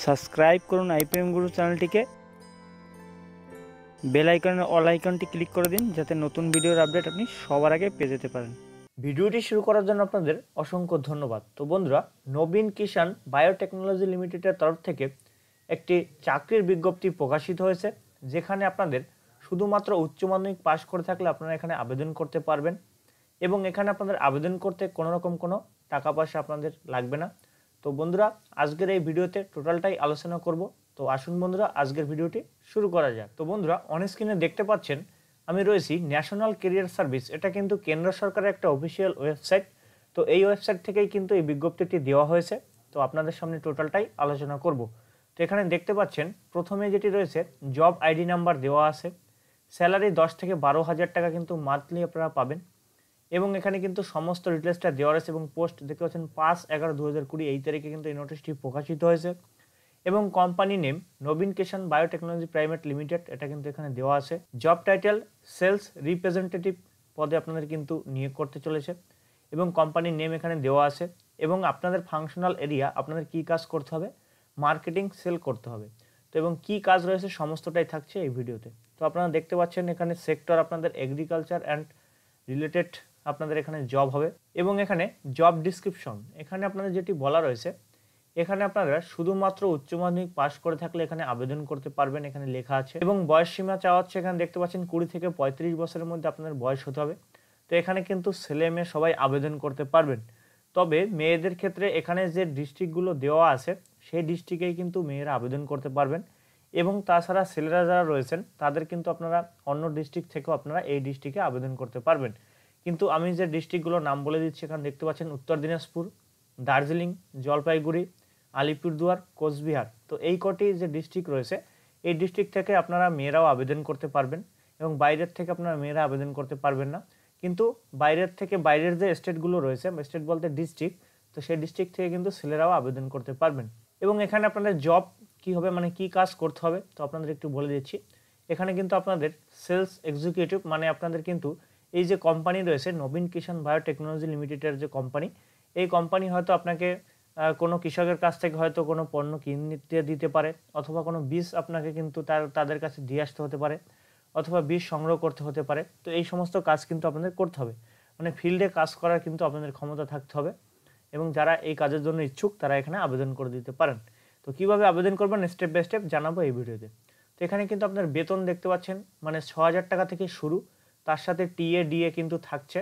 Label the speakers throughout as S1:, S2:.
S1: Subscribe করুন IPM গুরু চ্যানেলটিকে, bell আইকনের অল আইকনটি ক্লিক করে দিন যাতে নতুন ভিডিওর আপডেট আপনি সবার আগে পেয়ে যেতে পারেন। ভিডিওটি শুরু করার জন্য আপনাদের অসংখ্য ধন্যবাদ। তো বন্ধুরা, নবীন কিষাণ বায়োটেকনোলজি লিমিটেডের তরফ থেকে একটি চাকরির বিজ্ঞপ্তি প্রকাশিত হয়েছে, যেখানে আপনাদের শুধুমাত্র উচ্চ মাধ্যমিক পাশ করে থাকলে আপনারা এখানে আবেদন করতে পারবেন এবং এখানে আপনাদের আবেদন করতে কোনো রকম কোনো টাকা পয়সা আপনাদের লাগবে না। তো বন্ধুরা, আজকের এই ভিডিওতে টোটালটাই আলোচনা করব। তো আসুন বন্ধুরা, আজকের ভিডিওটি শুরু করা যাক। তো বন্ধুরা, অন স্ক্রিনে দেখতে পাচ্ছেন আমি রয়েছি ন্যাশনাল ক্যারিয়ার সার্ভিস। এটা কিন্তু কেন্দ্র সরকারের একটা অফিসিয়াল ওয়েবসাইট। তো এই ওয়েবসাইট থেকেই কিন্তু এই বিজ্ঞপ্তিটি দেওয়া হয়েছে। তো আপনাদের সামনে টোটালটাই আলোচনা করব। তো এখানে দেখতে পাচ্ছেন প্রথমে যেটি রয়েছে জব আইডি নাম্বার দেওয়া আছে। স্যালারি 10 থেকে 12,000 টাকা কিন্তু মান্থলি আপনারা পাবেন এবং এখানে কিন্তু সমস্ত ডিটেলসটা দেওয়া রয়েছে এবং পোস্ট দেখতে পাচ্ছেন 5/11/2020 এই তারিখে কিন্তু এই নোটিশটি প্রকাশিত হয়েছে এবং কোম্পানি নেম নবীন কিষাণ বায়োটেকনোলজি প্রাইভেট লিমিটেড, এটা কিন্তু এখানে দেওয়া আছে। জব টাইটেল সেলস রিপ্রেজেন্টেটিভ পদে আপনাদের কিন্তু নিয়োগ করতে চলেছে এবং কোম্পানির নেম এখানে দেওয়া আছে এবং আপনাদের ফাংশনাল এরিয়া আপনাদের কি কাজ করতে হবে, মার্কেটিং সেল করতে হবে। তো এবং কি কাজ রয়েছে সমস্তটাই থাকছে এই ভিডিওতে। তো আপনারা দেখতে পাচ্ছেন এখানে সেক্টর আপনাদের এগ্রিকালচার অ্যান্ড রিলেটেড আপনাদের এখানে জব হবে এবং এখানে জব ডিসক্রিপশন এখানে আপনাদের যেটি বলা রয়েছে, এখানে আপনারা শুধুমাত্র উচ্চ মাধ্যমিক পাশ করে থাকলে এখানে আবেদন করতে পারবেন, এখানে লেখা আছে। এবং বয়স সীমা চাওয়া হচ্ছে, এখানে দেখতে পাচ্ছেন 20 থেকে 35 বছরের মধ্যে আপনাদের বয়স হতে হবে। তো এখানে কিন্তু ছেলে মেয়ে সবাই আবেদন করতে পারবেন, তবে মেয়েদের ক্ষেত্রে এখানে যে ডিস্ট্রিক্টগুলো দেওয়া আছে সেই ডিস্ট্রিক্টেই কিন্তু মেয়েরা আবেদন করতে পারবেন এবং তাছাড়া ছেলেরা যারা রয়েছেন তাদের কিন্তু আপনারা অন্য ডিস্ট্রিক্ট থেকেও আপনারা এই ডিস্ট্রিক্টে আবেদন করতে পারবেন। কিন্তু আমি যে ডিস্ট্রিক্টগুলোর নাম বলে দিচ্ছি, এখানে দেখতে পাচ্ছেন উত্তর দিনাজপুর, দার্জিলিং, জলপাইগুড়ি, আলিপুরদুয়ার, কোচবিহার। তো এই কটি যে ডিস্ট্রিক্ট রয়েছে এই ডিস্ট্রিক্ট থেকে আপনারা মেয়েরাও আবেদন করতে পারবেন এবং বাইরের থেকে আপনারা মেয়েরা আবেদন করতে পারবেন না। কিন্তু বাইরের থেকে বাইরের যে স্টেটগুলো রয়েছে, স্টেট বলতে ডিস্ট্রিক্ট, তো সেই ডিস্ট্রিক্ট থেকে কিন্তু ছেলেরাও আবেদন করতে পারবেন। এবং এখানে আপনাদের জব কি হবে, মানে কি কাজ করতে হবে, তো আপনাদের একটু বলে দিচ্ছি। এখানে কিন্তু আপনাদের সেলস এক্সিকিউটিভ, মানে আপনাদের কিন্তু এই যে কোম্পানি রয়েছে নবীন কিষাণ বায়োটেকনোলজি লিমিটেডের যে কোম্পানি, এই কোম্পানি হয়তো আপনাকে কোনো কৃষকের কাছ থেকে হয়তো কোনো পণ্য কিনতে দিতে পারে, অথবা কোনো বীজ আপনাকে কিন্তু তাদের কাছে দিয়ে আসতে হতে পারে, অথবা বীজ সংগ্রহ করতে হতে পারে। তো এই সমস্ত কাজ কিন্তু আপনাদের করতে হবে, মানে ফিল্ডে কাজ করার কিন্তু আপনাদের ক্ষমতা থাকতে হবে এবং যারা এই কাজের জন্য ইচ্ছুক তারা এখানে আবেদন করে দিতে পারেন। তো কিভাবে আবেদন করবেন স্টেপ বাই স্টেপ জানাবো এই ভিডিওতে। তো এখানে কিন্তু আপনার বেতন দেখতে পাচ্ছেন, মানে 6,000 টাকা থেকে শুরু, তার সাথে টিএ ডিএ কিন্তু থাকছে।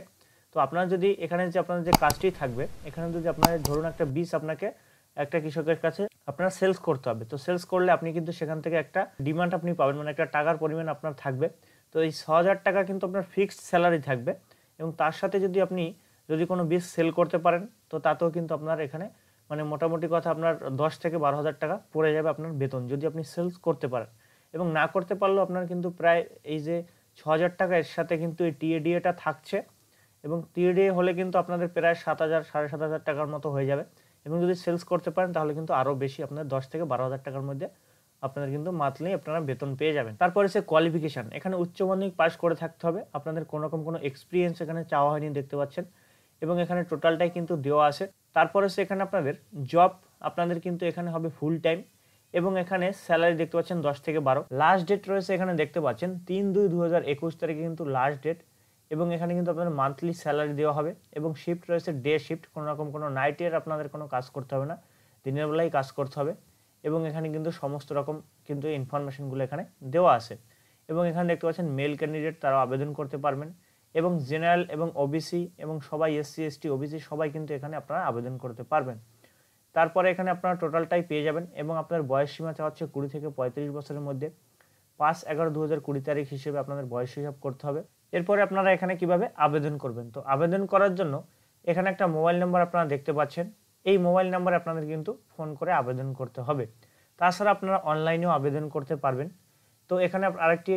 S1: তো আপনারা যদি এখানে যে আপনার যে কাজটি থাকবে, এখানে যদি আপনার ধরুন একটা বীজ আপনাকে একটা কৃষকের কাছে আপনার সেলস করতে হবে, তো সেলস করলে আপনি কিন্তু সেখান থেকে একটা ডিমান্ড আপনি পাবেন, মানে একটা টাকার পরিমাণ আপনার থাকবে। তো এই 6,000 টাকা কিন্তু আপনার ফিক্সড স্যালারি থাকবে এবং তার সাথে যদি কোনো বীজ সেল করতে পারেন তো তাতেও কিন্তু আপনার এখানে মানে মোটামুটি কথা আপনার 10 থেকে 12,000 টাকা পড়ে যাবে আপনার বেতন, যদি আপনি সেলস করতে পারেন। এবং না করতে পারলেও আপনার কিন্তু প্রায় এই যে 6,000 টাকা এর সাথে কিন্তু এই টিএডিএটা থাকছে এবং টিএডিএ হলে কিন্তু আপনাদের প্রায় 7,000 7,500 টাকার মতো হয়ে যাবে এবং যদি সেলস করতে পারেন তাহলে কিন্তু আরও বেশি, আপনার 10 থেকে 12,000 টাকার মধ্যে আপনাদের কিন্তু মান্থলি আপনারা বেতন পেয়ে যাবেন। তারপরে সে কোয়ালিফিকেশান, এখানে উচ্চ মাধ্যমিক পাস করে থাকতে হবে, আপনাদের কোনো রকম কোনো এক্সপিরিয়েন্স এখানে চাওয়া হয়নি দেখতে পাচ্ছেন এবং এখানে টোটালটাই কিন্তু দেওয়া আছে। তারপরে সে এখানে আপনাদের জব আপনাদের কিন্তু এখানে হবে ফুল টাইম এবং এখানে স্যালারি দেখতে পাচ্ছেন 10 থেকে 12। লাস্ট ডেট রয়েছে এখানে দেখতে পাচ্ছেন 3/2/2021 তারিখে কিন্তু লাস্ট ডেট এবং এখানে কিন্তু আপনাদের মান্থলি স্যালারি দেওয়া হবে এবং শিফট রয়েছে ডে শিফট, কোনো রকম কোনো নাইটের আপনাদের কোনো কাজ করতে হবে না, দিনের বেলায় কাজ করতে হবে এবং এখানে কিন্তু সমস্ত রকম কিন্তু ইনফরমেশনগুলো এখানে দেওয়া আছে এবং এখানে দেখতে পাচ্ছেন মেল ক্যান্ডিডেট তারাও আবেদন করতে পারবেন এবং জেনারেল এবং ওবিসি এবং সবাই SC ST OBC সবাই কিন্তু এখানে আপনারা আবেদন করতে পারবেন। তারপরে এখানে আপনারা টোটালটাই পেয়ে যাবেন এবং আপনার বয়স সীমা চাওয়া হচ্ছে 20 থেকে 35 বছরের মধ্যে। 5/11/2020 তারিখ হিসেবে আপনাদের বয়স হিসাব করতে হবে। এরপরে আপনারা এখানে কিভাবে আবেদন করবেন, তো আবেদন করার জন্য এখানে একটা মোবাইল নাম্বার আপনারা দেখতে পাচ্ছেন, এই মোবাইল নাম্বারে আপনাদের কিন্তু ফোন করে আবেদন করতে হবে। তাছাড়া আপনারা অনলাইনেও আবেদন করতে পারবেন। তো এখানে আরেকটি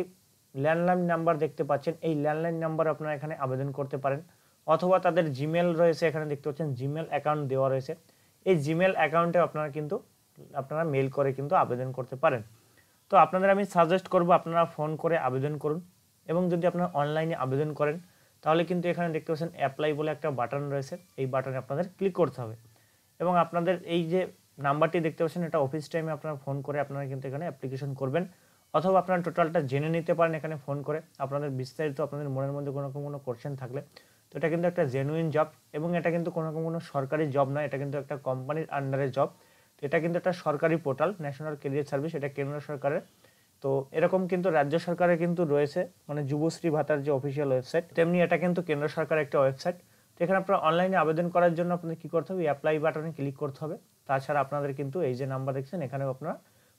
S1: ল্যান্ডলাইন নাম্বার দেখতে পাচ্ছেন, এই ল্যান্ডলাইন নাম্বার আপনারা এখানে আবেদন করতে পারেন অথবা তাদের জিমেল রয়েছে, এখানে দেখতে পাচ্ছেন জিমেল অ্যাকাউন্ট দেওয়া রয়েছে, এই জিমেল অ্যাকাউন্টে আপনারা মেল করে কিন্তু আবেদন করতে পারেন। তো আপনাদের আমি সাজেস্ট করব আপনারা ফোন করে আবেদন করুন এবং যদি আপনারা অনলাইনে আবেদন করেন তাহলে কিন্তু এখানে দেখতে পাচ্ছেন অ্যাপ্লাই বলে একটা বাটন রয়েছে, এই বাটনে আপনাদের ক্লিক করতে হবে এবং আপনাদের এই যে নাম্বারটি দেখতে পাচ্ছেন, এটা অফিস টাইমে আপনারা ফোন করে আপনারা কিন্তু এখানে অ্যাপ্লিকেশন করবেন, অথবা আপনারা টোটালটা জেনে নিতে পারেন এখানে ফোন করে আপনাদের বিস্তারিত আপনাদের মনের মধ্যে কোনো কোশ্চেন থাকলে। তো এটা কিন্তু একটা জেনুইন জব, এবং এটা কিন্তু কোনো সরকারি জব নয়, এটা কিন্তু একটা কোম্পানির আন্ডারে জব। তো এটা কিন্তু একটা সরকারি পোর্টাল, ন্যাশনাল ক্যারিয়ার সার্ভিস, এটা কেন্দ্র সরকারের। তো এরকম কিন্তু রাজ্য সরকারের কিন্তু রয়েছে, মানে যুবশ্রী ভাতার যে অফিসিয়াল ওয়েবসাইট, তেমনি এটা কিন্তু কেন্দ্র সরকারের একটা ওয়েবসাইট। তো এখানে আপনারা অনলাইনে আবেদন করার জন্য আপনাদের কী করতে হবে, অ্যাপ্লাই বাটনে ক্লিক করতে হবে। তাছাড়া আপনাদের কিন্তু এই যে নাম্বার দেখছেন, এখানেও আপনারা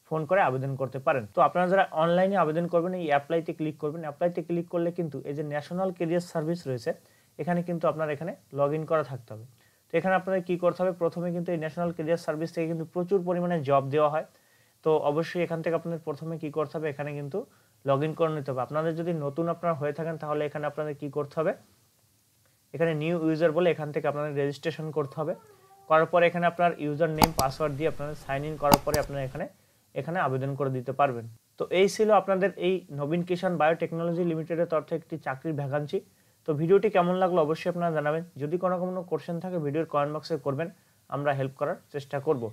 S1: ফোন করে আবেদন করতে পারেন। তো আপনারা যারা অনলাইনে আবেদন করবেন, এই অ্যাপ্লাইতে ক্লিক করবেন। অ্যাপ্লাইতে ক্লিক করলে কিন্তু এই যে ন্যাশনাল ক্যারিয়ার সার্ভিস রয়েছে, এখানে কিন্তু আপনার এখানে লগ ইন করা থাকতে হবে। তো এখানে আপনাদের কী করতে হবে, প্রথমে কিন্তু এই ন্যাশনাল ক্যারিয়ার সার্ভিস থেকে কিন্তু প্রচুর পরিমাণে জব দেওয়া হয়। তো অবশ্যই এখান থেকে আপনাদের প্রথমে কী করতে হবে, এখানে কিন্তু লগ ইন করে নিতে হবে। আপনাদের যদি নতুন আপনারা হয়ে থাকেন, তাহলে এখানে আপনাদের কী করতে হবে, এখানে নিউ ইউজার বলে এখান থেকে আপনাদের রেজিস্ট্রেশন করতে হবে। করার পরে এখানে আপনার ইউজার নেম পাসওয়ার্ড দিয়ে আপনাদের সাইন ইন করার পরে আপনারা এখানে আবেদন করে দিতে পারবেন। তো এই ছিল আপনাদের এই নবীন কিষাণ বায়োটেকনোলজি লিমিটেডের তরফ থেকে একটি চাকরির ভ্যাকান্সি। তো ভিডিওটি কেমন লাগলো অবশ্যই আপনারা জানাবেন। যদি কোনো কোশ্চেন থাকে ভিডিওর কমেন্ট বক্সে করবেন, আমরা হেল্প করার চেষ্টা করব।